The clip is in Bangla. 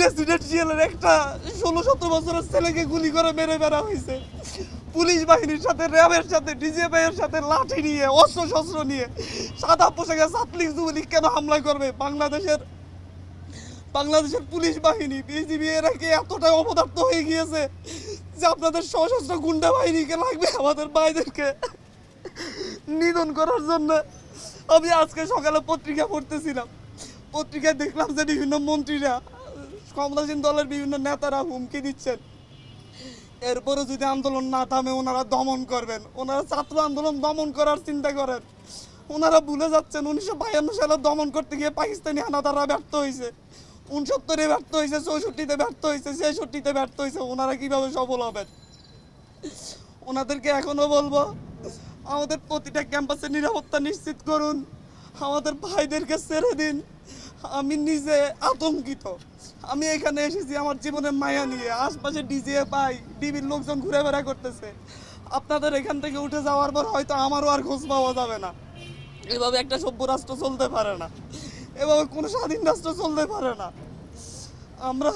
রেসিডেন্সিয়ালের একটা 16-17 বছরের ছেলেকে গুলি করে মেরে বেড়া হয়েছে। পুলিশ বাহিনীর সাথে, র্যাবের সাথে, ডিজিএফআই এর সাথে লাঠি নিয়ে, অস্ত্র শস্ত্র নিয়ে সাদা পোশাকে ছাত্রলীগ যুবলীগ কেন হামলা করবে? বাংলাদেশের পুলিশ বাহিনী, বিজিবি এরা কি এতটাই অপদার্থ হয়ে গিয়েছে যে আপনাদের সশস্ত্র গুন্ডা বাহিনীকে লাগবে আমাদের ভাইদেরকে নিধন করার জন্য? আমি আজকে সকালে পত্রিকা পড়তেছিলাম, পত্রিকায় দেখলাম যে বিভিন্ন মন্ত্রীরা, ক্ষমতাসীন দলের বিভিন্ন নেতারা হুমকি দিচ্ছেন এরপরে যদি আন্দোলন না থামে ওনারা দমন করবেন। ওনারা ছাত্র আন্দোলন দমন করার চিন্তা করেন। ওনারা ভুলে যাচ্ছেন 1952 সালে দমন করতে গিয়ে পাকিস্তানি হানাদাররা ব্যর্থ হয়েছে, 69-এ ব্যর্থ হয়েছে, 64-তে ব্যর্থ হয়েছে, 66-তে ব্যর্থ হয়েছে। ওনারা কিভাবে সফল হবেন? ওনাদেরকে এখনো বলবো, আমাদের প্রতিটা ক্যাম্পাসে নিরাপত্তা নিশ্চিত করুন, আমাদের ভাইদেরকে ছেড়ে দিন। আমি নিজে আতঙ্কিত। আমি এখানে এসেছি আমার জীবনের মায়া নিয়ে, আশপাশে ডিজিএফআই ডিবির লোকজন ঘুরে বেড়া করতেছে। আপনাদের এখান থেকে উঠে যাওয়ার পর হয়তো আমারও আর খোঁজ পাওয়া যাবে না। এভাবে একটা সভ্য রাষ্ট্র চলতে পারে না, এভাবে কোনো স্বাধীন রাষ্ট্র চলতে পারে না। আমরা